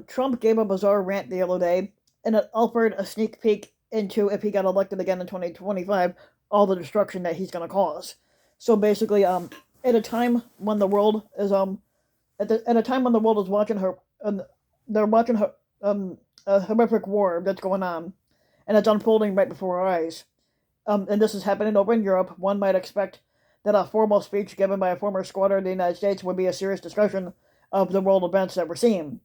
Trump gave a bizarre rant the other day, and it offered a sneak peek into, if he got elected again in 2025, all the destruction that he's going to cause. So basically, at a time when the world is at a time when the world is watching her, they're watching her a horrific war that's going on, and it's unfolding right before our eyes. And this is happening over in Europe. One might expect that a formal speech given by a former squatter of the United States would be a serious discussion of the world events that we're seeing.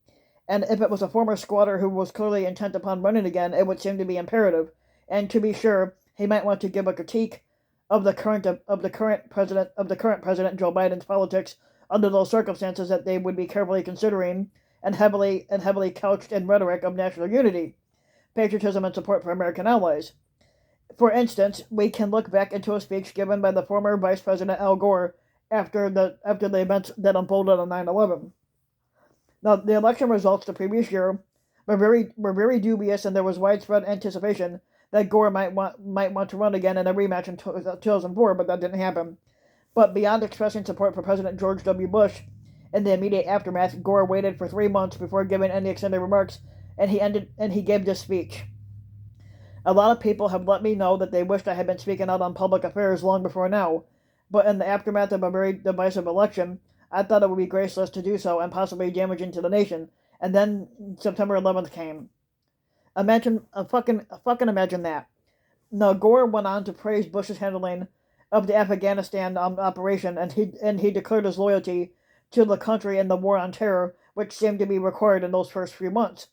And if it was a former squatter who was clearly intent upon running again, it would seem to be imperative. And to be sure, he might want to give a critique of the current president Joe Biden's politics under those circumstances that they would be carefully considering and heavily couched in rhetoric of national unity, patriotism, and support for American allies. For instance, we can look back into a speech given by the former Vice President Al Gore after the events that unfolded on 9/11. Now, the election results the previous year were very dubious, and there was widespread anticipation that Gore might want to run again in a rematch in 2004, but that didn't happen. But beyond expressing support for President George W. Bush in the immediate aftermath, Gore waited for 3 months before giving any extended remarks, and he gave this speech. A lot of people have let me know that they wished I had been speaking out on public affairs long before now, but in the aftermath of a very divisive election, I thought it would be graceless to do so and possibly damaging to the nation. And then September 11th came. Fucking imagine that. Now Gore went on to praise Bush's handling of the Afghanistan operation, and he declared his loyalty to the country in the war on terror, which seemed to be required in those first few months.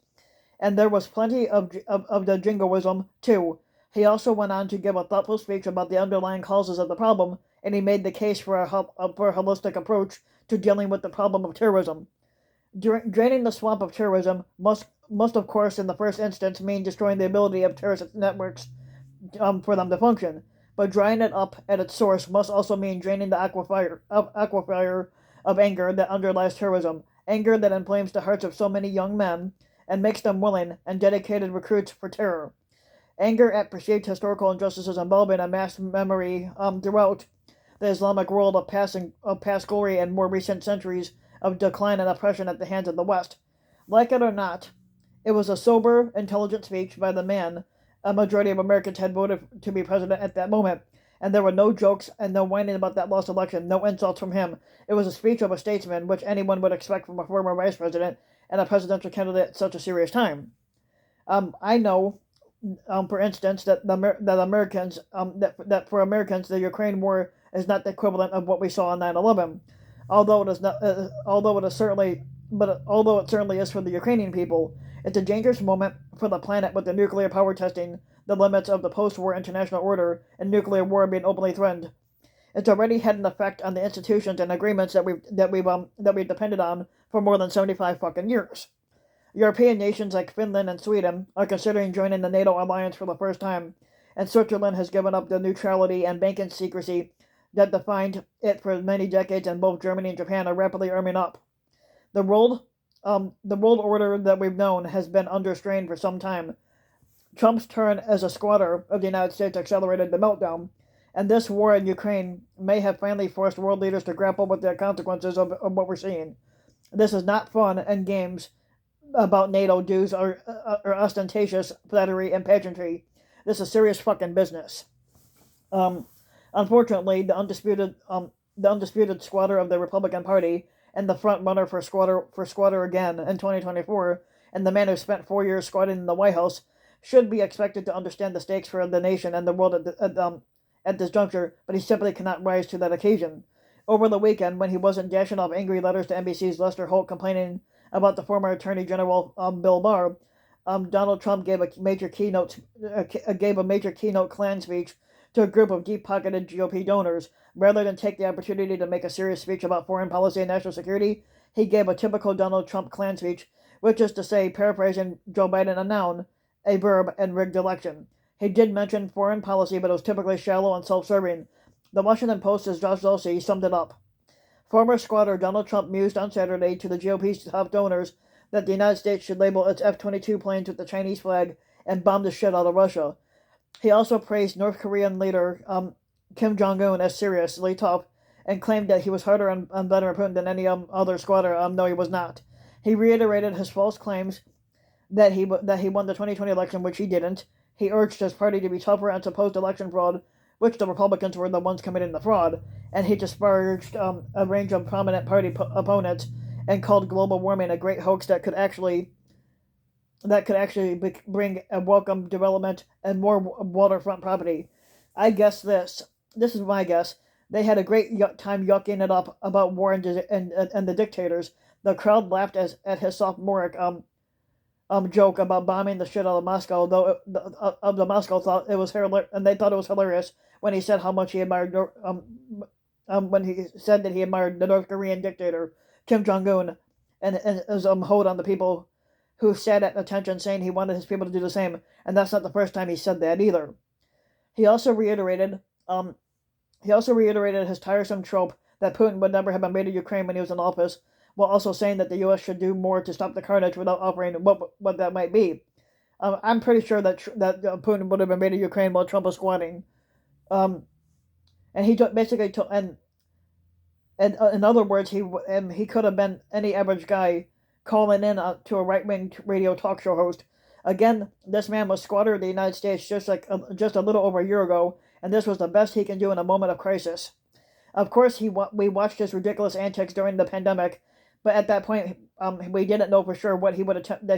And there was plenty of the jingoism, too. He also went on to give a thoughtful speech about the underlying causes of the problem, and he made the case for a holistic approach to dealing with the problem of terrorism. Draining the swamp of terrorism must of course, in the first instance, mean destroying the ability of terrorist networks for them to function. But drying it up at its source must also mean draining the aquifer of anger that underlies terrorism, anger that inflames the hearts of so many young men and makes them willing and dedicated recruits for terror. Anger at perceived historical injustices involving a mass memory throughout the Islamic world of past glory and more recent centuries of decline and oppression at the hands of the West. Like it or not, it was a sober, intelligent speech by the man a majority of Americans had voted to be president at that moment, and there were no jokes and no whining about that lost election, no insults from him. It was a speech of a statesman, which anyone would expect from a former vice president and a presidential candidate at such a serious time. I know, for instance, that Americans that for Americans the Ukraine war is not the equivalent of what we saw on 9/11, although it is not. Although it is certainly, but although it certainly is for the Ukrainian people, it's a dangerous moment for the planet with the nuclear power testing the limits of the post-war international order and nuclear war being openly threatened. It's already had an effect on the institutions and agreements that we've depended on for more than 75 fucking years. European nations like Finland and Sweden are considering joining the NATO alliance for the first time, and Switzerland has given up the neutrality and banking secrecy that defined it for many decades, and both Germany and Japan are rapidly arming up. The world, the world order that we've known has been under strain for some time. Trump's turn as a squatter of the United States accelerated the meltdown, and this war in Ukraine may have finally forced world leaders to grapple with the consequences of what we're seeing. This is not fun and games about NATO dues or ostentatious flattery and pageantry. This is serious fucking business. Um, Unfortunately, the undisputed squatter of the Republican Party and the front runner for squatter again in 2024, and the man who spent 4 years squatting in the White House, should be expected to understand the stakes for the nation and the world at this juncture, but he simply cannot rise to that occasion. Over the weekend, when he wasn't dashing off angry letters to NBC's Lester Holt complaining about the former Attorney General Bill Barr, Donald Trump gave a major keynote Klan speech to a group of deep-pocketed GOP donors. Rather than take the opportunity to make a serious speech about foreign policy and national security, he gave a typical Donald Trump Klan speech, which is to say, paraphrasing Joe Biden, a noun, a verb, and rigged election. He did mention foreign policy, but it was typically shallow and self-serving. The Washington Post's Josh Dulce summed it up. Former squatter Donald Trump mused on Saturday to the GOP's top donors that the United States should label its F-22 planes with the Chinese flag and bomb the shit out of Russia. He also praised North Korean leader Kim Jong-un as seriously tough and claimed that he was harder on Vladimir Putin than any other squatter. No, he was not. He reiterated his false claims that he won the 2020 election, which he didn't. He urged his party to be tougher and opposed election fraud, which the Republicans were the ones committing the fraud, and he disparaged a range of prominent party opponents and called global warming a great hoax that could actually bring a welcome development and more waterfront property. I guess this is my guess. They had a great time yucking it up about war and the dictators. The crowd laughed at his sophomoric joke about bombing the shit out of Moscow, though the Moscow thought it was hilarious, and they thought it was hilarious when he said how much he admired when he said that he admired the North Korean dictator Kim Jong Un, and his hold on the people who sat at attention, saying he wanted his people to do the same, and that's not the first time he said that either. He also reiterated his tiresome trope that Putin would never have invaded Ukraine when he was in office, while also saying that the U.S. should do more to stop the carnage without offering what that might be. I'm pretty sure that Putin would have invaded Ukraine while Trump was squatting. And he basically told, and in other words, he could have been any average guy calling in to a right-wing radio talk show host. Again, this man was squatter of the United States just a little over a year ago, and this was the best he can do in a moment of crisis. Of course, we watched his ridiculous antics during the pandemic, but at that point, we didn't know for sure that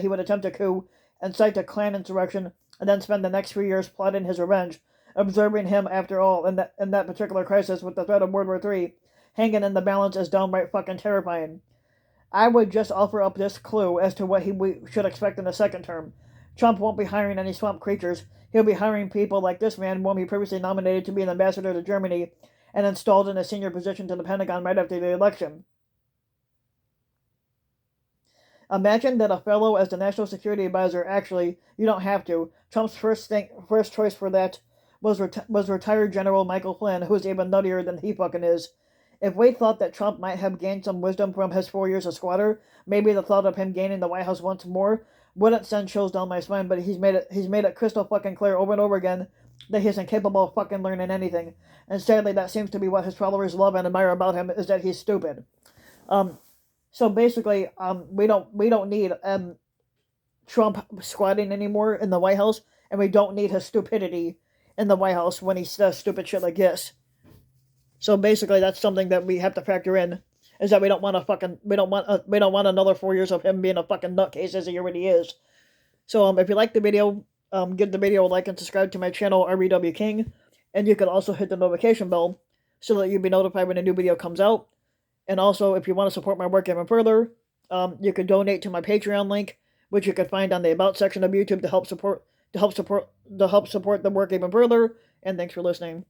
he would attempt a coup, incite a klan insurrection, and then spend the next few years plotting his revenge. Observing him, after all, in that particular crisis with the threat of World War III, hanging in the balance is downright fucking terrifying. I would just offer up this clue as to what we should expect in the second term. Trump won't be hiring any swamp creatures. He'll be hiring people like this man, whom he previously nominated to be an ambassador to Germany and installed in a senior position to the Pentagon right after the election. Imagine that a fellow as the National Security Advisor. Actually, you don't have to. Trump's first choice for that was retired General Michael Flynn, who's even nuttier than he fucking is. If we thought that Trump might have gained some wisdom from his 4 years as squatter, maybe the thought of him gaining the White House once more wouldn't send chills down my spine, but he's made it crystal fucking clear over and over again that he's incapable of fucking learning anything. And sadly, that seems to be what his followers love and admire about him, is that he's stupid. So basically, we don't need Trump squatting anymore in the White House, and we don't need his stupidity in the White House when he says stupid shit like this. So basically, that's something that we have to factor in, is that we don't want another 4 years of him being a fucking nutcase as he already is. So if you like the video, give the video a like and subscribe to my channel, REW King, and you can also hit the notification bell so that you'll be notified when a new video comes out. And also, if you want to support my work even further, you can donate to my Patreon link, which you can find on the About section of YouTube to help support the work even further. And thanks for listening.